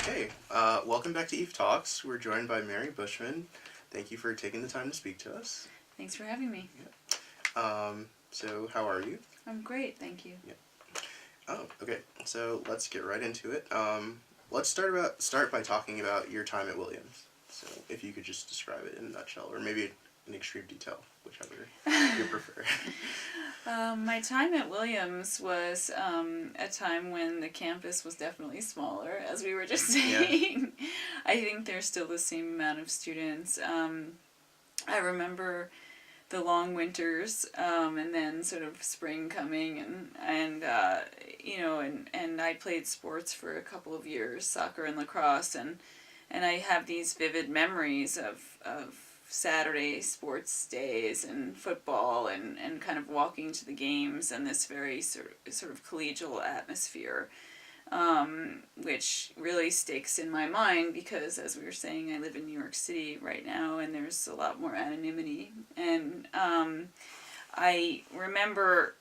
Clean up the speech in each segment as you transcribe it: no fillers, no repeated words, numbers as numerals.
Okay, welcome back to Eve Talks. We're joined by Mary Buschman. Thank you for taking the time to speak to us. Thanks for having me. So how are you? I'm great, thank you. Yeah. Oh, okay. So let's get right into it. Let's start by talking about your time at Williams. So if you could just describe it in a nutshell, or maybe in extreme detail, whichever you prefer. My time at Williams was a time when the campus was definitely smaller, as we were just saying. Yeah. I think there's still the same amount of students. I remember the long winters, and then sort of spring coming, and I played sports for a couple of years, soccer and lacrosse, and I have these vivid memories of Saturday sports days and football and kind of walking to the games and this very sort of collegial atmosphere, which really sticks in my mind because, as we were saying, I live in New York City right now and there's a lot more anonymity. And I remember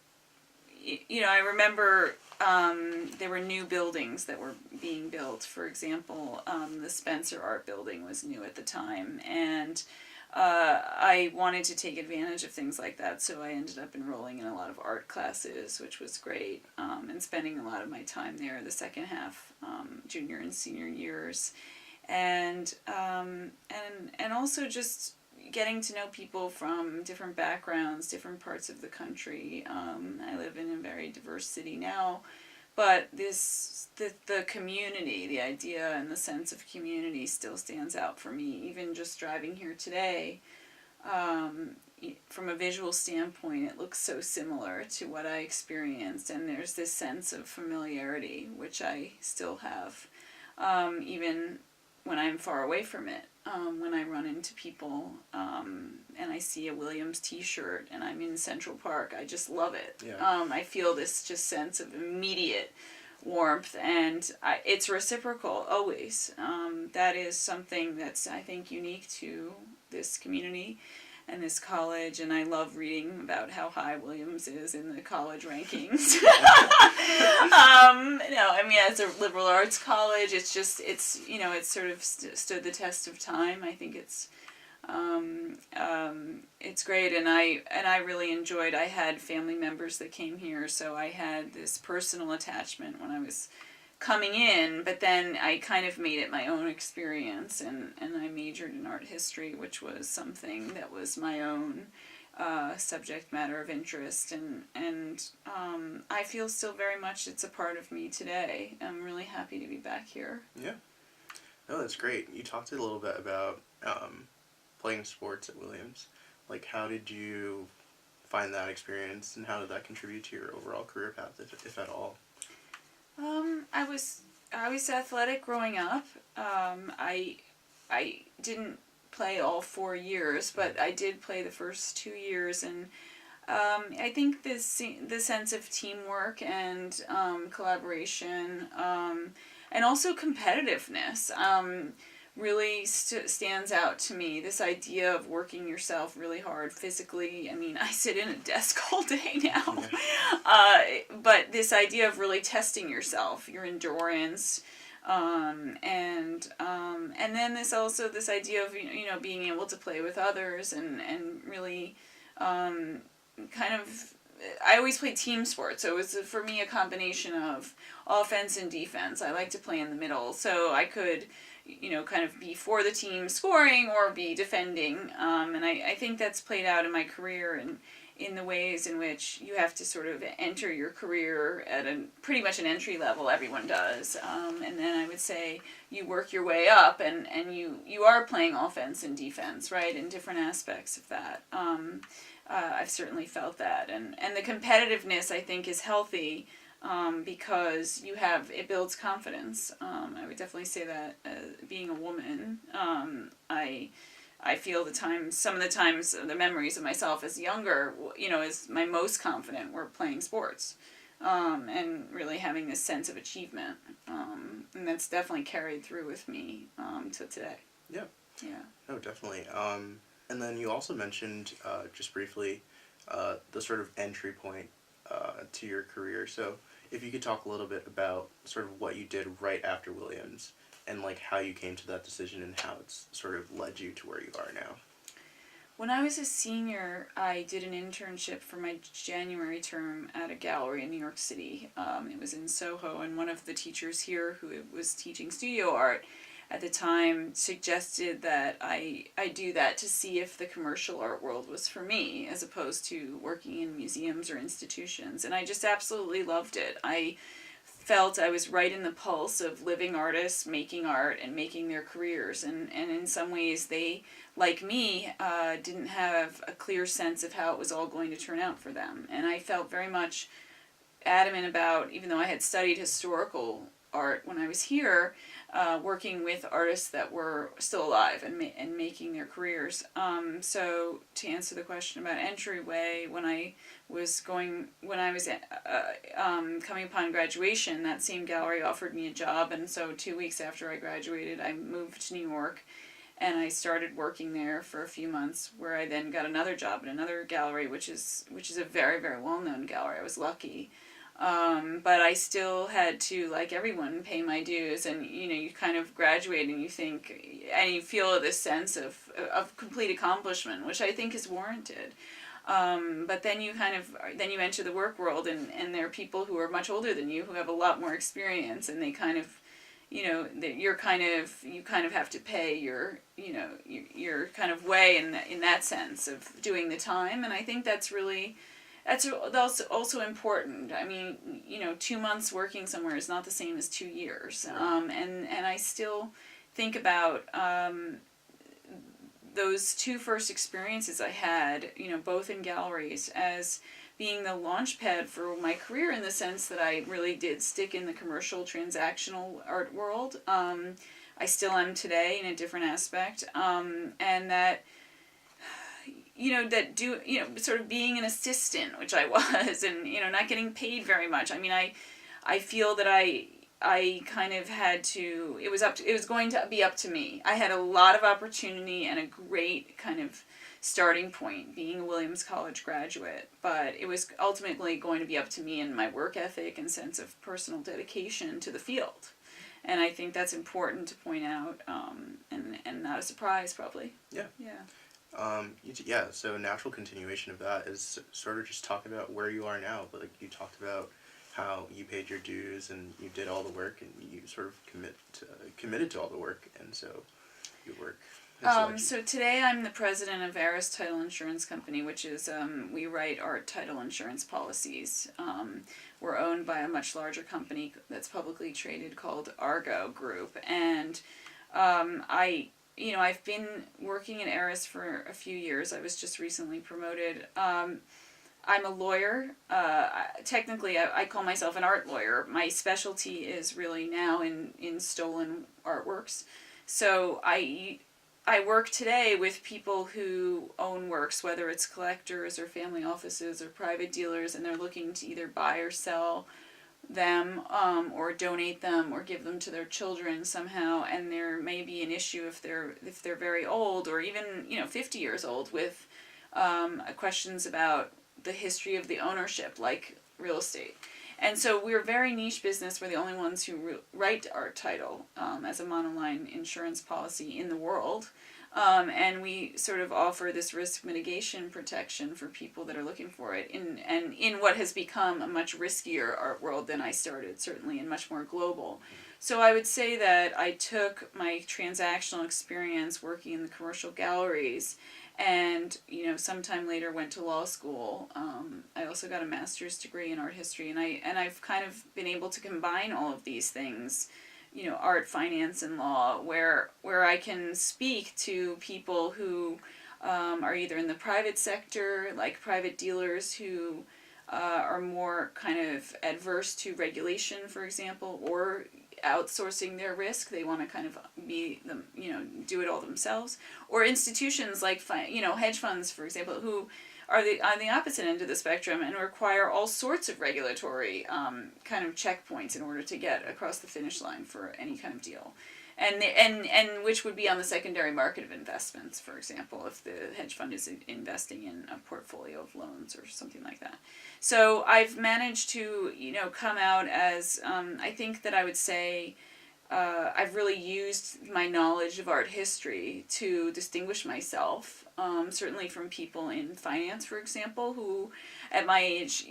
there were new buildings that were being built. For example, the Spencer Art Building was new at the time, and I wanted to take advantage of things like that, so I ended up enrolling in a lot of art classes, which was great, and spending a lot of my time there the second half, junior and senior years, and also just getting to know people from different backgrounds, different parts of the country. I live in a very diverse city now, but the community, the idea and the sense of community still stands out for me. Even just driving here today, from a visual standpoint, it looks so similar to what I experienced, and there's this sense of familiarity, which I still have, even when I'm far away from it. When I run into people and I see a Williams t-shirt and I'm in Central Park, I just love it. Yeah. I feel this just sense of immediate warmth, and it's reciprocal always. That is something that's, I think, unique to this community and this college, and I love reading about how high Williams is in the college rankings. As a liberal arts college, it's sort of stood the test of time. I think it's great, and I really enjoyed. I had family members that came here, so I had this personal attachment when I was coming in, but then I kind of made it my own experience, and I majored in art history, which was something that was my own subject matter of interest, and I feel still very much it's a part of me today. I'm really happy to be back here. Yeah. No, that's great. You talked a little bit about playing sports at Williams. Like, how did you find that experience, and how did that contribute to your overall career path, if at all? I was athletic growing up. I didn't play all 4 years, but I did play the first 2 years, and I think the sense of teamwork and collaboration, and also competitiveness, really stands out to me. This idea of working yourself really hard physically. I mean, I sit in a desk all day now. But this idea of really testing yourself, your endurance, and then this idea of being able to play with others and really kind of. I always played team sports, so it was for me a combination of offense and defense. I like to play in the middle, so I could kind of be for the team scoring or be defending, and I think that's played out in my career and in the ways in which you have to sort of enter your career at pretty much an entry level. Everyone does, and then I would say you work your way up, and you are playing offense and defense, right, in different aspects of that. I've certainly felt that, and the competitiveness, I think, is healthy. Because it builds confidence. I would definitely say that being a woman, I feel some of the times, the memories of myself as younger, as my most confident were playing sports, and really having this sense of achievement. And that's definitely carried through with me to today. Yeah. Yeah. No, definitely. And then you also mentioned, just briefly, the sort of entry point to your career. So if you could talk a little bit about sort of what you did right after Williams and like how you came to that decision and how it's sort of led you to where you are now. When I was a senior, I did an internship for my January term at a gallery in New York City. It was in Soho, and one of the teachers here who was teaching studio art at the time suggested that I do that to see if the commercial art world was for me, as opposed to working in museums or institutions. And I just absolutely loved it. I felt I was right in the pulse of living artists making art and making their careers. And in some ways, they, like me, didn't have a clear sense of how it was all going to turn out for them. And I felt very much adamant about, even though I had studied historical art when I was here, working with artists that were still alive and making their careers. So to answer the question about entryway, when I was coming upon graduation, that same gallery offered me a job, and so 2 weeks after I graduated, I moved to New York, and I started working there for a few months, where I then got another job at another gallery, which is a very, very well-known gallery. I was lucky. But I still had to, like everyone, pay my dues, and you kind of graduate and you think, and you feel this sense of complete accomplishment, which I think is warranted. But then you enter the work world, and there are people who are much older than you who have a lot more experience, and they kind of, you kind of have to pay your kind of way in that sense of doing the time, and I think that's also important. I mean, 2 months working somewhere is not the same as 2 years. And I still think about those two first experiences I had, both in galleries, as being the launch pad for my career, in the sense that I really did stick in the commercial transactional art world. I still am today in a different aspect. And that sort of being an assistant, which I was, and, not getting paid very much. I mean, I feel that I kind of had to, it was going to be up to me. I had a lot of opportunity and a great kind of starting point being a Williams College graduate, but it was ultimately going to be up to me and my work ethic and sense of personal dedication to the field. And I think that's important to point out, and not a surprise, probably. Yeah. Yeah. So natural continuation of that is sort of just talking about where you are now. But like you talked about how you paid your dues and you did all the work, and you sort of committed to all the work, and so your work. So today I'm the president of Aris Title Insurance Company, which is, we write art title insurance policies. We're owned by a much larger company that's publicly traded called Argo Group, and I've been working in Aris for a few years. I was just recently promoted. I'm a lawyer. Technically, I call myself an art lawyer. My specialty is really now in stolen artworks. So I work today with people who own works, whether it's collectors or family offices or private dealers, and they're looking to either buy or sell them, or donate them, or give them to their children somehow. And there may be an issue if they're very old, or even 50 years old, with questions about the history of the ownership, like real estate. And so we're a very niche business. We're the only ones who write art title as a monoline insurance policy in the world. And we sort of offer this risk mitigation protection for people that are looking for it in what has become a much riskier art world than I started, certainly, and much more global. So I would say that I took my transactional experience working in the commercial galleries, and sometime later went to law school. I also got a master's degree in art history, and I've kind of been able to combine all of these things, art, finance, and law, where I can speak to people who are either in the private sector, like private dealers who are more kind of adverse to regulation, for example, or outsourcing their risk. They want to kind of do it all themselves, or institutions like hedge funds, for example, who are on the opposite end of the spectrum and require all sorts of regulatory kind of checkpoints in order to get across the finish line for any kind of deal, and which would be on the secondary market of investments, for example, if the hedge fund is investing in a portfolio of loans or something like that. So I've managed to come out as I think that I would say I've really used my knowledge of art history to distinguish myself, certainly from people in finance, for example, who, at my age,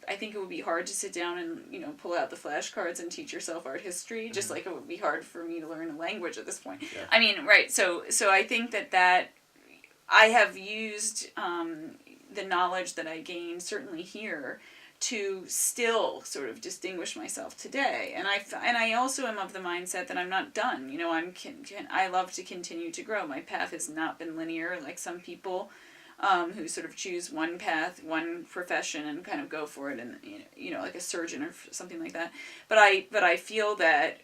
I think it would be hard to sit down and, pull out the flashcards and teach yourself art history, just like it would be hard for me to learn a language at this point. Yeah. I mean, right, so I think that I have used the knowledge that I gained, certainly here, to still sort of distinguish myself today, and I also am of the mindset that I'm not done. I love to continue to grow. My path has not been linear, like some people, who sort of choose one path, one profession, and kind of go for it, and like a surgeon or something like that. But I feel that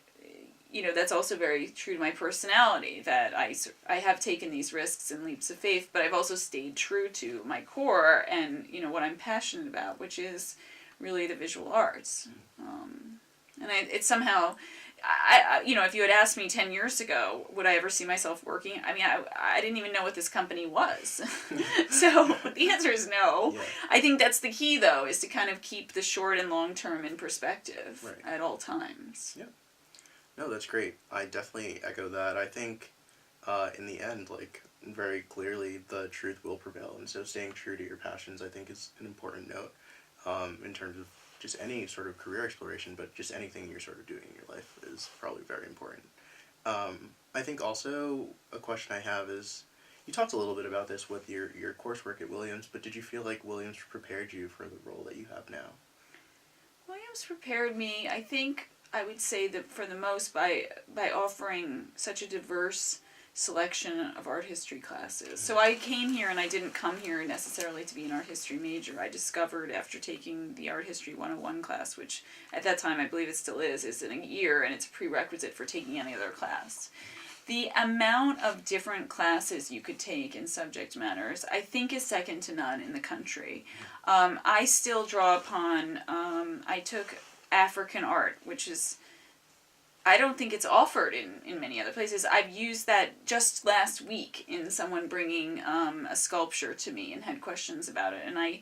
that's also very true to my personality, that I have taken these risks and leaps of faith, but I've also stayed true to my core and, what I'm passionate about, which is really the visual arts. And it's somehow, if you had asked me 10 years ago, would I ever see myself working? I mean, I didn't even know what this company was. So the answer is no. Yeah. I think that's the key, though, is to kind of keep the short and long term in perspective at all times. Yeah. No, that's great. I definitely echo that. I think, in the end, like, very clearly, the truth will prevail. And so staying true to your passions, I think, is an important note, in terms of just any sort of career exploration, but just anything you're sort of doing in your life is probably very important. I think also a question I have is, you talked a little bit about this with your coursework at Williams, but did you feel like Williams prepared you for the role that you have now? Williams prepared me, I think, I would say that for the most, by offering such a diverse selection of art history classes. So I came here, and I didn't come here necessarily to be an art history major. I discovered after taking the Art History 101 class, which at that time I believe it still is in a year, and it's a prerequisite for taking any other class. The amount of different classes you could take in subject matters, I think, is second to none in the country. I still draw upon, I took African art, which is, I don't think it's offered in many other places. I've used that just last week in someone bringing a sculpture to me and had questions about it. And I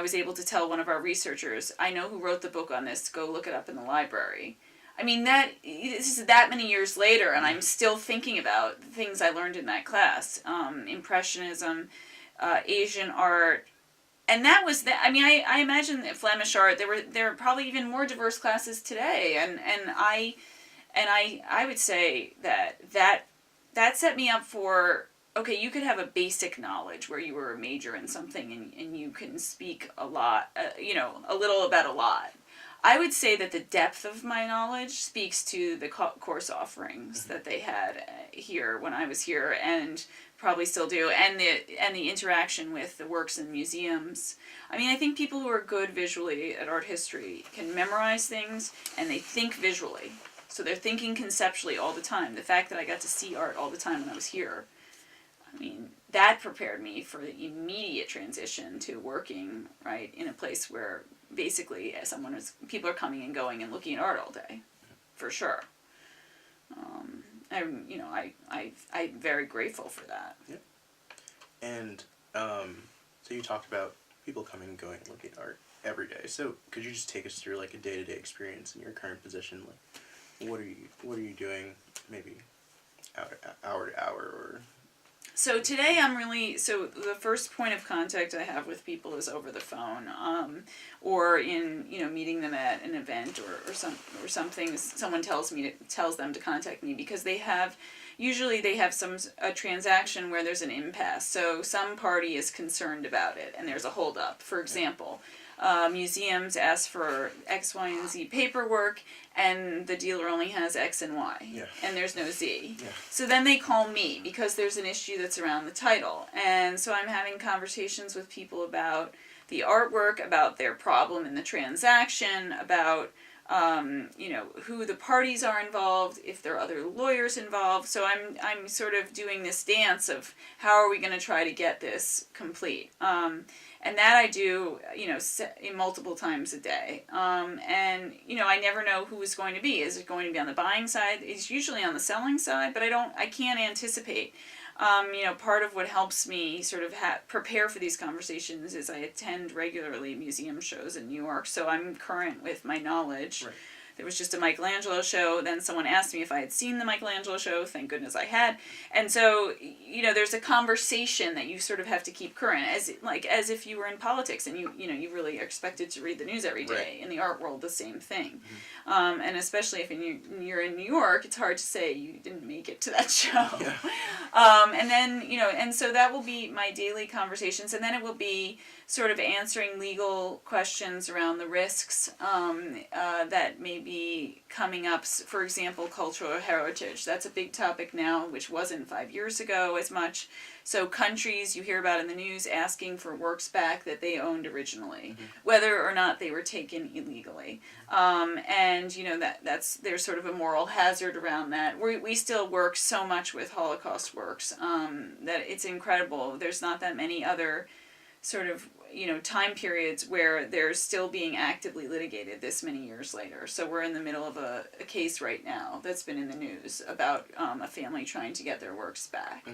was able to tell one of our researchers, I know who wrote the book on this, go look it up in the library. I mean, this is that many years later, and I'm still thinking about the things I learned in that class. Impressionism, Asian art. And that was that. I mean, I imagine that Flemish art, there are probably even more diverse classes today. And I would say that set me up for, okay, you could have a basic knowledge where you were a major in something and you can speak a lot, a little about a lot. I would say that the depth of my knowledge speaks to the course offerings that they had here when I was here, and probably still do, and the interaction with the works in museums. I mean, I think people who are good visually at art history can memorize things, and they think visually. So they're thinking conceptually all the time. The fact that I got to see art all the time when I was here, I mean, that prepared me for the immediate transition to working, right, in a place where basically people are coming and going and looking at art all day, for sure. I'm very grateful for that. Yeah. And so you talked about people coming and going and looking at art every day. So could you just take us through like a day-to-day experience in your current position? Like, what are you doing? Maybe hour to hour or. So today the first point of contact I have with people is over the phone, or in, meeting them at an event or something. Someone tells them to contact me because usually they have a transaction where there's an impasse. So some party is concerned about it and there's a holdup. For example, museums ask for X, Y, and Z paperwork, and the dealer only has X and Y, and there's no Z. Yeah. So then they call me because there's an issue that's around the title. And so I'm having conversations with people about the artwork, about their problem in the transaction, about who the parties are involved, if there are other lawyers involved. So I'm sort of doing this dance of how are we going to try to get this complete. And that I do, multiple times a day. And, I never know who it's going to be. Is it going to be on the buying side? It's usually on the selling side, but I can't anticipate. Part of what helps me sort of prepare for these conversations is I attend regularly museum shows in New York, so I'm current with my knowledge. Right. there was just a Michelangelo show. Then someone asked me if I had seen the Michelangelo show. Thank goodness I had. And so, there's a conversation that you sort of have to keep current, as if you were in politics and you really are expected to read the news every day. Right. In the art world, the same thing. And especially if you're in New York, it's hard to say you didn't make it to that show. Yeah. And then, and so that will be my daily conversations. And then it will be sort of answering legal questions around the risks that may be coming up. For example, cultural heritage. That's a big topic now, which wasn't 5 years ago as much. So countries you hear about in the news asking for works back that they owned originally, whether or not they were taken illegally. And there's sort of a moral hazard around that. We still work so much with Holocaust works that it's incredible. There's not that many other sort of time periods where they're still being actively litigated this many years later. So we're in the middle of a case right now that's been in the news about a family trying to get their works back.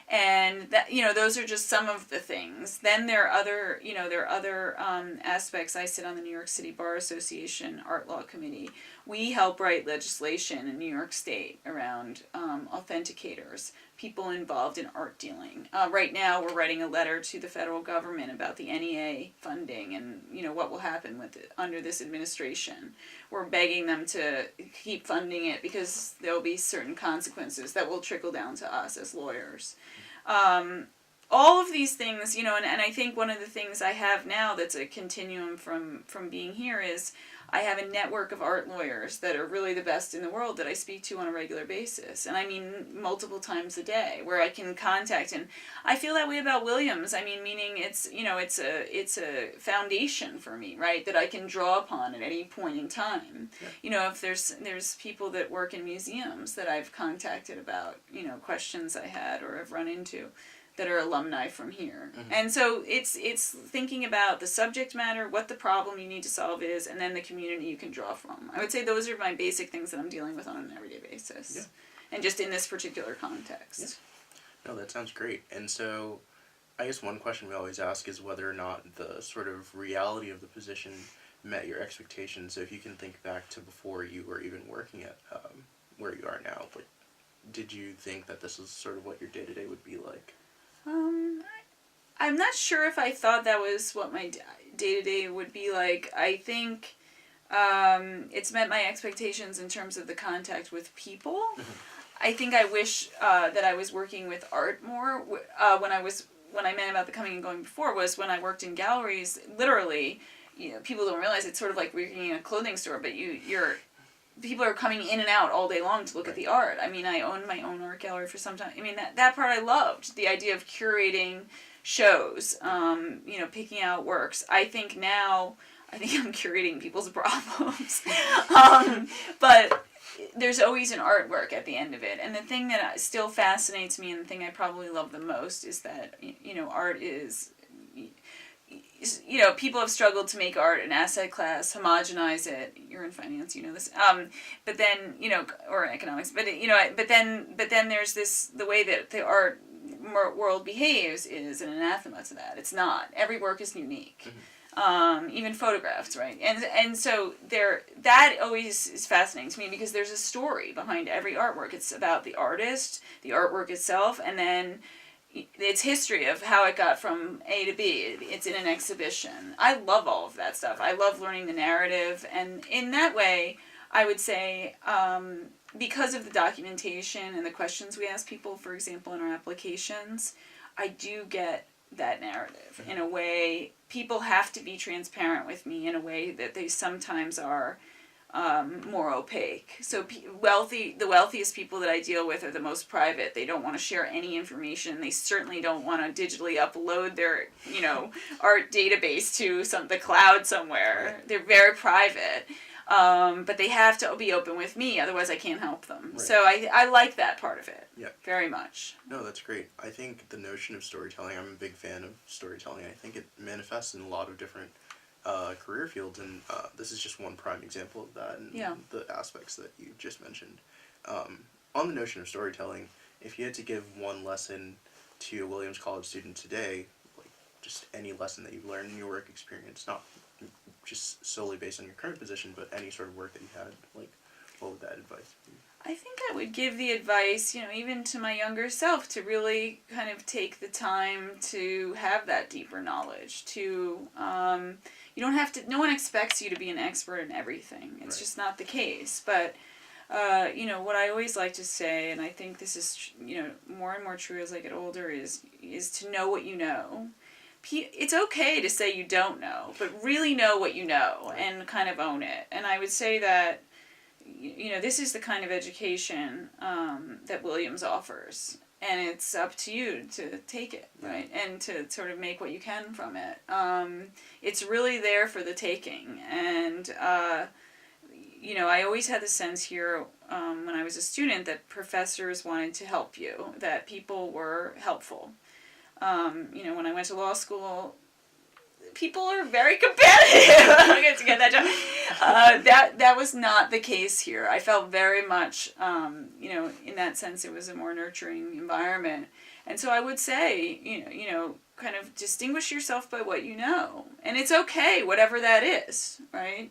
And that those are just some of the things. Then there are other aspects. I sit on the New York City Bar Association Art Law Committee. We help write legislation in New York State around authenticators, people involved in art dealing. Right now, we're writing a letter to the federal government about the NEA funding and what will happen with it under this administration. We're begging them to keep funding it because there will be certain consequences that will trickle down to us as lawyers. All of these things, and I think one of the things I have now that's a continuum from being here is I have a network of art lawyers that are really the best in the world that I speak to on a regular basis. And I mean multiple times a day where I can contact. And I feel that way about Williams. Meaning it's a foundation for me, right? That I can draw upon at any point in time. Yeah. If there's people that work in museums that I've contacted about, questions I had or have run into that are alumni from here. And so it's thinking about the subject matter, what the problem you need to solve is, and then the community you can draw from. I would say those are my basic things that I'm dealing with on an everyday basis. Yeah. And just in this particular context. Yeah. No, that sounds great. And so I guess one question we always ask is whether or not the sort of reality of the position met your expectations. So if you can think back to before you were even working at where you are now, did you think that this is sort of what your day-to-day would be like? I'm not sure if I thought that was what my day-to-day would be like. I think it's met my expectations in terms of the contact with people. I think I wish that I was working with art more. When I meant about the coming and going before was when I worked in galleries, literally, people don't realize it's sort of like working in a clothing store, but people are coming in and out all day long to look at the art. I owned my own art gallery for some time. That part I loved. The idea of curating shows, picking out works. I think now, I'm curating people's problems. But there's always an artwork at the end of it. And the thing that still fascinates me and the thing I probably love the most is that, art is... people have struggled to make art an asset class, homogenize it. You're in finance, you know this. But then, or economics. But then there's the way that the art world behaves is an anathema to that. It's not. Every work is unique. Even photographs, right? And so that always is fascinating to me because there's a story behind every artwork. It's about the artist, the artwork itself, and then its history of how it got from A to B. It's in an exhibition. I love all of that stuff. I love learning the narrative, and in that way, I would say, because of the documentation and the questions we ask people, for example, in our applications, I do get that narrative. In a way, people have to be transparent with me in a way that they sometimes are more opaque. So the wealthiest people that I deal with are the most private. They don't want to share any information. They certainly don't want to digitally upload their, art database to the cloud somewhere. Right. They're very private. But they have to be open with me, otherwise I can't help them. Right. So I like that part of it. Yeah. Very much. No, that's great. I think the notion of storytelling, I'm a big fan of storytelling. I think it manifests in a lot of different career fields, and this is just one prime example of that, and the aspects that you just mentioned. On the notion of storytelling, if you had to give one lesson to a Williams College student today, like just any lesson that you've learned in your work experience, not just solely based on your current position, but any sort of work that you had, like, what would that advice be? I think I would give the advice, even to my younger self, to really kind of take the time to have that deeper knowledge. You don't have to. No one expects you to be an expert in everything. It's just not the case. But what I always like to say, and I think this is more and more true as I get older, is to know what you know. It's okay to say you don't know, but really know what you know and kind of own it. And I would say that. This is the kind of education that Williams offers, and it's up to you to take it, right, and to sort of make what you can from it. It's really there for the taking, and I always had the sense here when I was a student that professors wanted to help you, that people were helpful. When I went to law school, people are very competitive to get that job. That was not the case here. I felt very much, in that sense, it was a more nurturing environment. And so I would say, kind of distinguish yourself by what you know. And it's okay, whatever that is, right?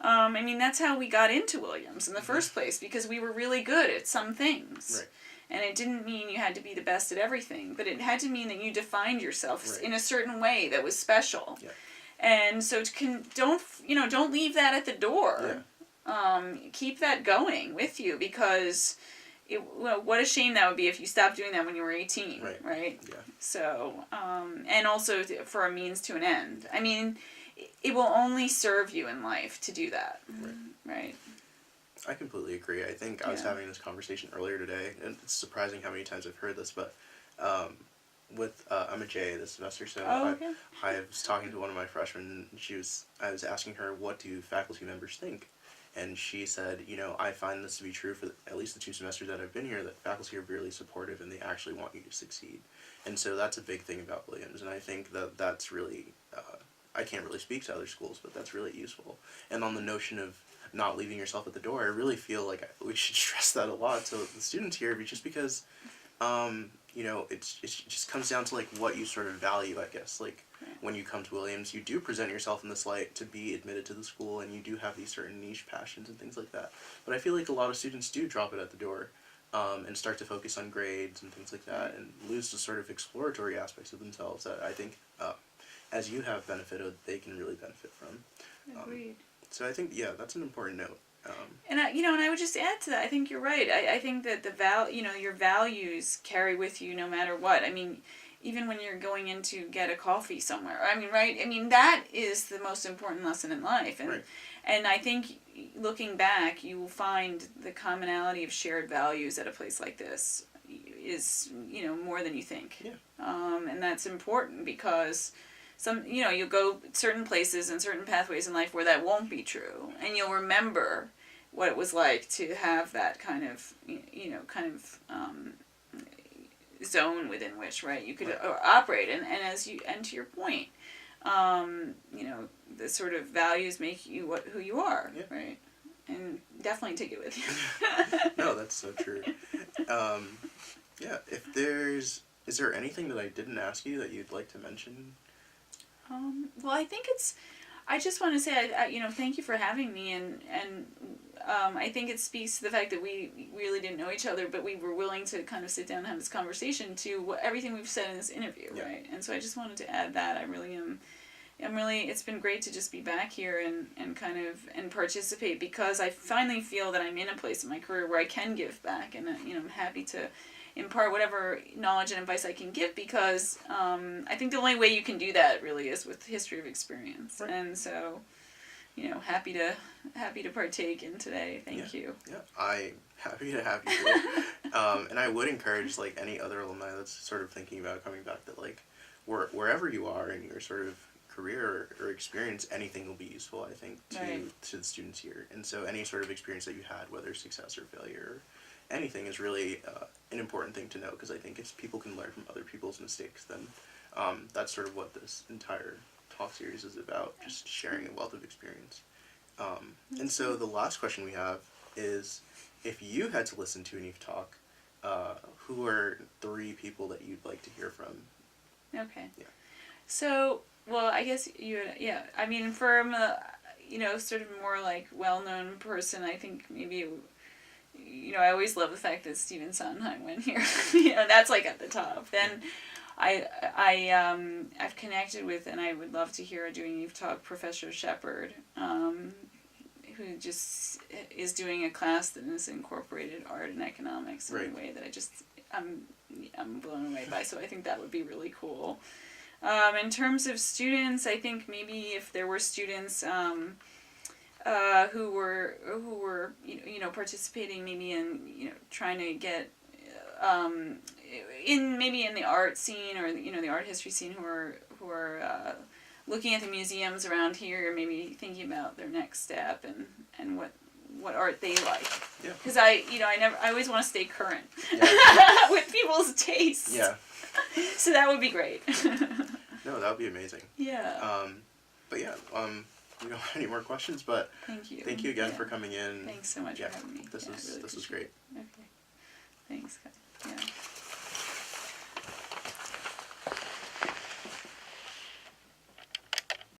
That's how we got into Williams in the first place, because we were really good at some things. Right. And it didn't mean you had to be the best at everything, but it had to mean that you defined yourself in a certain way that was special. Yeah. And so don't leave that at the door. Yeah. Keep that going with you, because what a shame that would be if you stopped doing that when you were 18, right? Yeah. So, and also for a means to an end. It will only serve you in life to do that, right? I completely agree. I think I was having this conversation earlier today, and it's surprising how many times I've heard this, but I'm a JA this semester, so I was talking to one of my freshmen, and I was asking her, what do faculty members think? And she said, I find this to be true for at least the 2 semesters that I've been here, that faculty are really supportive and they actually want you to succeed. And so that's a big thing about Williams, and I think that that's really, I can't really speak to other schools, but that's really useful. And on the notion of not leaving yourself at the door, I really feel like we should stress that a lot to the students here, just because, it just comes down to, like, what you sort of value, I guess. Like, when you come to Williams, you do present yourself in this light to be admitted to the school, and you do have these certain niche passions and things like that. But I feel like a lot of students do drop it at the door, and start to focus on grades and things like that, and lose the sort of exploratory aspects of themselves that I think, as you have benefited, they can really benefit from. Agreed. So I think, that's an important note. And I would just add to that. I think you're right. I think that your values carry with you no matter what. Even when you're going in to get a coffee somewhere. Right? That is the most important lesson in life. And I think looking back, you will find the commonality of shared values at a place like this is, more than you think. Yeah. And that's important, because you'll go certain places and certain pathways in life where that won't be true, and you'll remember what it was like to have that kind of zone within which you could operate, and to your point, the sort of values make you who you are, right? And definitely take it with you. No, that's so true. Is there anything that I didn't ask you that you'd like to mention? Well, I think I just want to say, thank you for having me, and I think it speaks to the fact that we really didn't know each other, but we were willing to kind of sit down and have this conversation to everything we've said in this interview, right? And so I just wanted to add that. I'm really, it's been great to just be back here and kind of, and participate, because I finally feel that I'm in a place in my career where I can give back, and, I'm happy to impart whatever knowledge and advice I can give, because I think the only way you can do that really is with history of experience. Right. And so, happy to partake in today. Thank you. Yeah, I'm happy to have you here. And I would encourage, like, any other alumni that's sort of thinking about coming back, that, like, wherever you are in your sort of career or experience, anything will be useful, I think, to the students here. And so any sort of experience that you had, whether success or failure, anything, is really an important thing to know, because I think if people can learn from other people's mistakes, then that's sort of what this entire talk series is about, just sharing a wealth of experience. And so the last question we have is, if you had to listen to an Eve talk, who are 3 people that you'd like to hear from? Okay. Yeah. So, well, I guess sort of more like well-known person, I think maybe, I always love the fact that Stephen Sondheim went here. That's like at the top. Then I've connected with, and I would love to hear doing Eve Talk, Professor Shepard, who just is doing a class that has incorporated art and economics in a way that I'm blown away by. So I think that would be really cool. In terms of students, I think maybe if there were students who were participating maybe in trying to get in the art scene or the art history scene who are looking at the museums around here, maybe thinking about their next step and what art they like. Yeah. Because I always want to stay current with people's tastes. Yeah. So that would be great. No, that would be amazing. Yeah. But yeah, we don't have any more questions, but thank you. Thank you again for coming in. Thanks so much for having me. This was great. Okay. Thanks, guys.